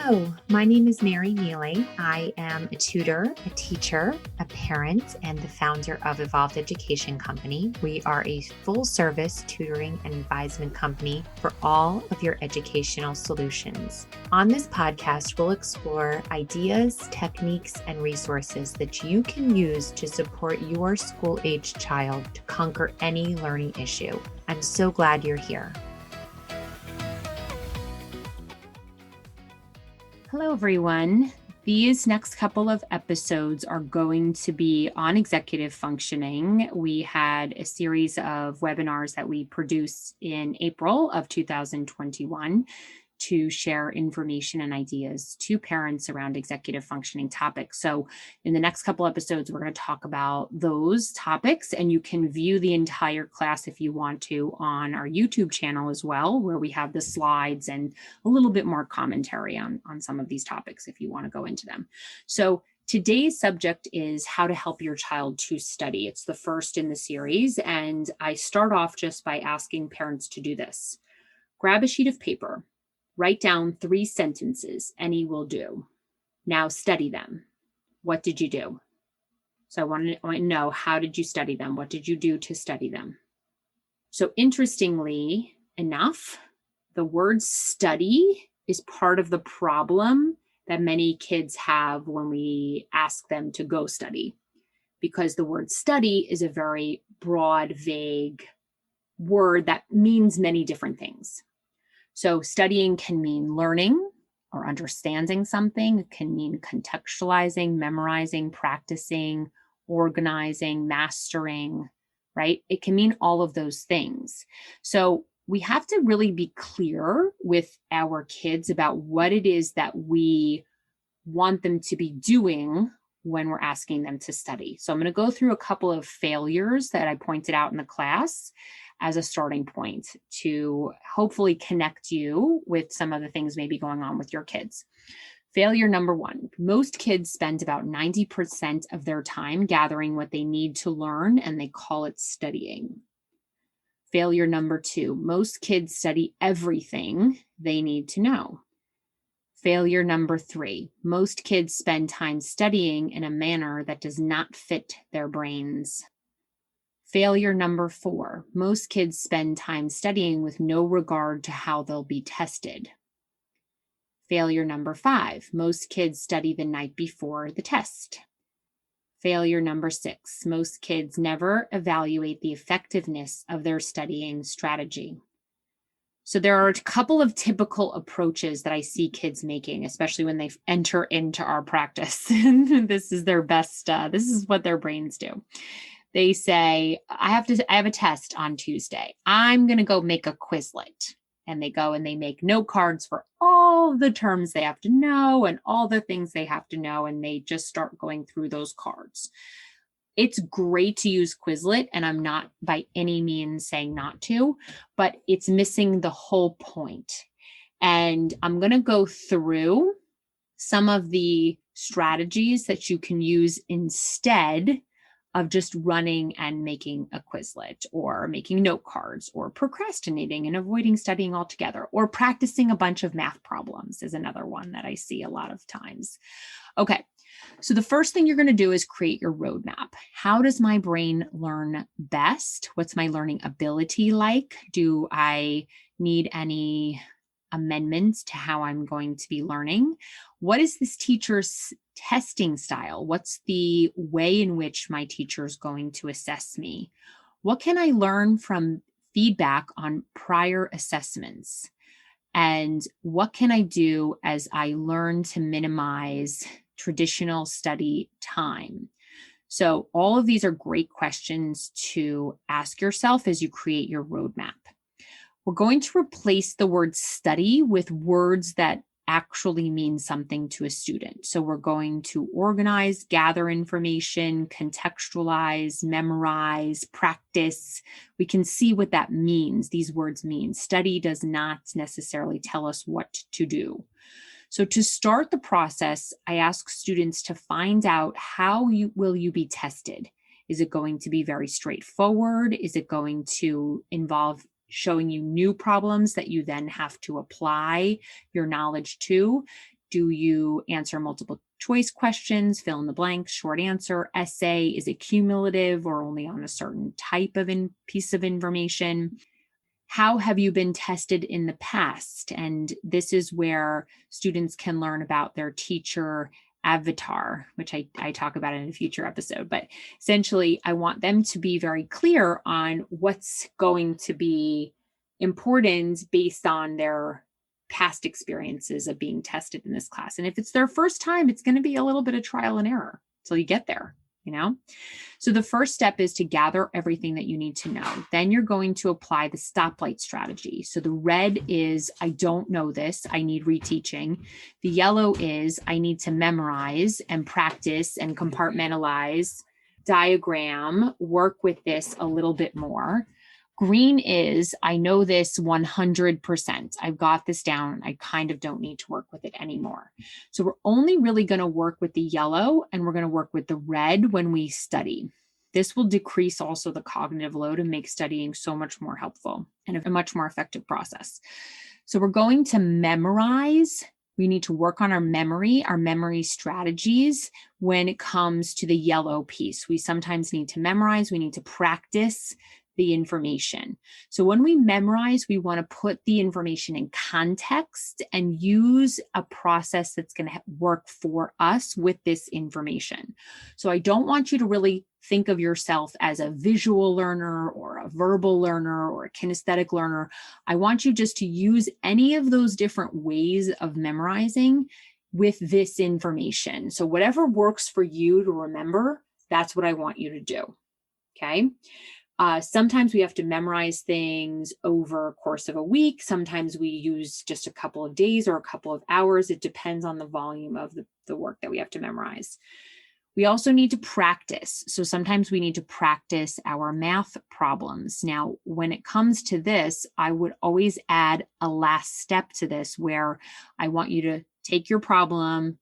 Hello, my name is Mary Miele. I am a tutor, a teacher, a parent, and the founder of Evolved Education Company. We are a full-service tutoring and advisement company for all of your educational solutions. On this podcast, we'll explore ideas, techniques, and resources that you can use to support your school-aged child to conquer any learning issue. I'm so glad you're here. Hello, everyone. These next couple of episodes are going to be on executive functioning. We had a series of webinars that we produced in April of 2021 to share information and ideas to parents around executive functioning topics. So in the next couple episodes, we're going to talk about those topics, and you can view the entire class if you want to on our YouTube channel as well, where we have the slides and a little bit more commentary on some of these topics if you want to go into them. So today's subject is how to help your child to study. It's the first in the series, and I start off just by asking parents to do this. Grab a sheet of paper. Write down 3 sentences, any will do. Now study them. What did you do? So I want to know, how did you study them? What did you do to study them? So interestingly enough, the word study is part of the problem that many kids have when we ask them to go study, because the word study is a very broad, vague word that means many different things. So studying can mean learning or understanding something. It can mean contextualizing, memorizing, practicing, organizing, mastering, right? It can mean all of those things. So we have to really be clear with our kids about what it is that we want them to be doing when we're asking them to study. So I'm going to go through a couple of failures that I pointed out in the class as a starting point to hopefully connect you with some of the things maybe going on with your kids. Failure number 1, most kids spend about 90% of their time gathering what they need to learn, and they call it studying. Failure number 2, most kids study everything they need to know. Failure number 3, most kids spend time studying in a manner that does not fit their brains. Failure number 4, most kids spend time studying with no regard to how they'll be tested. Failure number 5, most kids study the night before the test. Failure number 6, most kids never evaluate the effectiveness of their studying strategy. So there are a couple of typical approaches that I see kids making, especially when they enter into our practice. This is their best, this is what their brains do. They say, I have a test on Tuesday. I'm going to go make a Quizlet. And they go and they make note cards for all the terms they have to know and all the things they have to know. And they just start going through those cards. It's great to use Quizlet, and I'm not by any means saying not to, but it's missing the whole point. And I'm going to go through some of the strategies that you can use instead of just running and making a Quizlet, or making note cards, or procrastinating and avoiding studying altogether, or practicing a bunch of math problems is another one that I see a lot of times. Okay, so the first thing you're going to do is create your roadmap. How does my brain learn best? What's my learning ability like? Do I need any amendments to how I'm going to be learning? What is this teacher's testing style? What's the way in which my teacher is going to assess me? What can I learn from feedback on prior assessments? And what can I do as I learn to minimize traditional study time? So all of these are great questions to ask yourself as you create your roadmap. We're going to replace the word study with words that actually mean something to a student. So we're going to organize, gather information, contextualize, memorize, practice. We can see what that means, these words mean. Study does not necessarily tell us what to do. So to start the process, I ask students to find out how will you be tested. Is it going to be very straightforward? Is it going to involve showing you new problems that you then have to apply your knowledge to? Do you answer multiple choice questions, fill in the blanks, short answer, essay? Is it cumulative or only on a certain type of piece of information? How have you been tested in the past? And this is where students can learn about their teacher avatar, which I talk about in a future episode. But essentially, I want them to be very clear on what's going to be important based on their past experiences of being tested in this class. And if it's their first time, it's going to be a little bit of trial and error till you get there, you know? So the first step is to gather everything that you need to know. Then you're going to apply the stoplight strategy. So the red is, I don't know this, I need reteaching. The yellow is, I need to memorize and practice and compartmentalize, diagram, work with this a little bit more. Green is, I know this 100%. I've got this down. I kind of don't need to work with it anymore. So we're only really going to work with the yellow and we're going to work with the red when we study. This will decrease also the cognitive load and make studying so much more helpful and a much more effective process. So we're going to memorize. We need to work on our memory strategies when it comes to the yellow piece. We sometimes need to memorize. We need to practice the information. So when we memorize, we want to put the information in context and use a process that's going to work for us with this information. So I don't want you to really think of yourself as a visual learner or a verbal learner or a kinesthetic learner. I want you just to use any of those different ways of memorizing with this information. So whatever works for you to remember, that's what I want you to do. Okay. Sometimes we have to memorize things over a course of a week. Sometimes we use just a couple of days or a couple of hours. It depends on the volume of the work that we have to memorize. We also need to practice. So sometimes we need to practice our math problems. Now, when it comes to this, I would always add a last step to this where I want you to take your problem,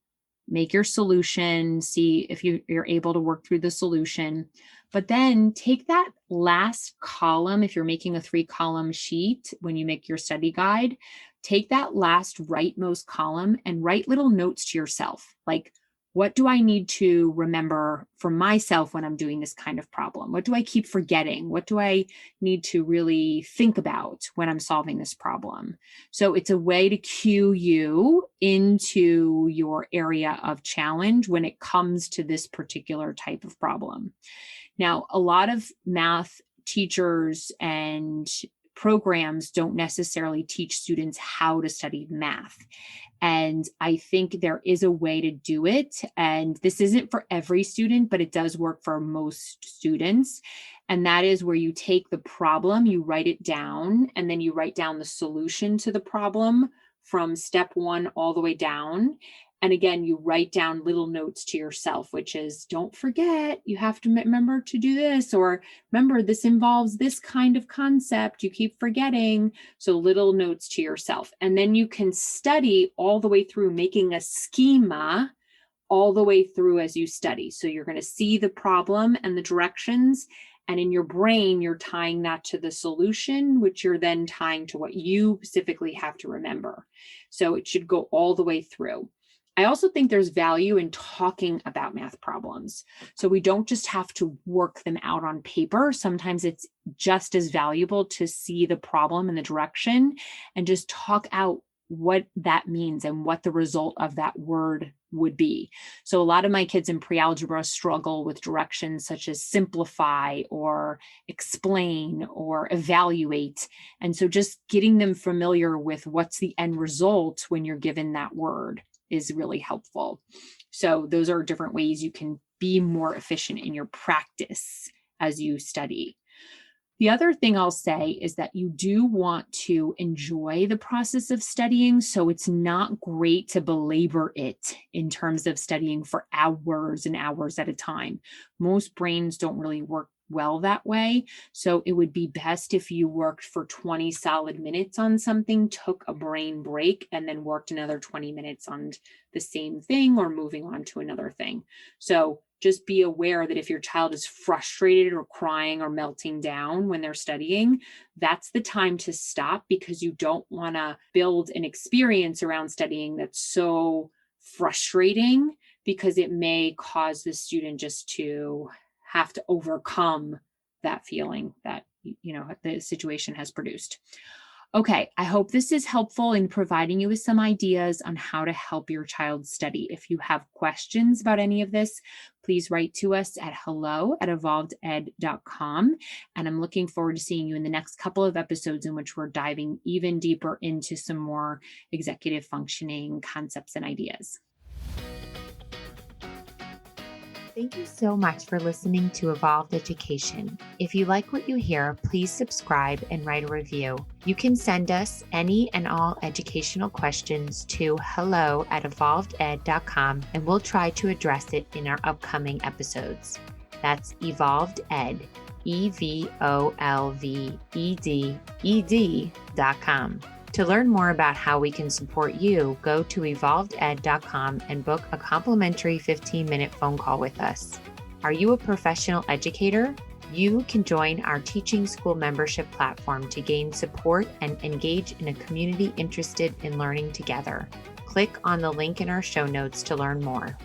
make your solution, see if you're able to work through the solution. But then take that last column, if you're making a 3-column sheet when you make your study guide, take that last rightmost column and write little notes to yourself. Like, what do I need to remember for myself when I'm doing this kind of problem? What do I keep forgetting? What do I need to really think about when I'm solving this problem? So it's a way to cue you into your area of challenge when it comes to this particular type of problem. Now, a lot of math teachers and programs don't necessarily teach students how to study math. And I think there is a way to do it. And this isn't for every student, but it does work for most students. And that is where you take the problem, you write it down, and then you write down the solution to the problem from step 1 all the way down. And again, you write down little notes to yourself, which is, don't forget, you have to remember to do this, or remember, this involves this kind of concept, you keep forgetting. So little notes to yourself. And then you can study all the way through, making a schema all the way through as you study. So you're going to see the problem and the directions. And in your brain, you're tying that to the solution, which you're then tying to what you specifically have to remember. So it should go all the way through. I also think there's value in talking about math problems. So we don't just have to work them out on paper. Sometimes it's just as valuable to see the problem and the direction and just talk out what that means and what the result of that word would be. So a lot of my kids in pre-algebra struggle with directions such as simplify or explain or evaluate. And so just getting them familiar with what's the end result when you're given that word is really helpful. So those are different ways you can be more efficient in your practice as you study. The other thing I'll say is that you do want to enjoy the process of studying. So it's not great to belabor it in terms of studying for hours and hours at a time. Most brains don't really work well that way. So it would be best if you worked for 20 solid minutes on something, took a brain break, and then worked another 20 minutes on the same thing or moving on to another thing. So just be aware that if your child is frustrated or crying or melting down when they're studying, that's the time to stop, because you don't want to build an experience around studying that's so frustrating because it may cause the student just to have to overcome that feeling that, the situation has produced. Okay, I hope this is helpful in providing you with some ideas on how to help your child study. If you have questions about any of this, please write to us at hello@evolveded.com. And I'm looking forward to seeing you in the next couple of episodes in which we're diving even deeper into some more executive functioning concepts and ideas. Thank you so much for listening to Evolved Education. If you like what you hear, please subscribe and write a review. You can send us any and all educational questions to hello@evolveded.com, and we'll try to address it in our upcoming episodes. That's Evolved Ed, EVOLVEDED.com. To learn more about how we can support you, go to evolveded.com and book a complimentary 15-minute phone call with us. Are you a professional educator? You can join our teaching school membership platform to gain support and engage in a community interested in learning together. Click on the link in our show notes to learn more.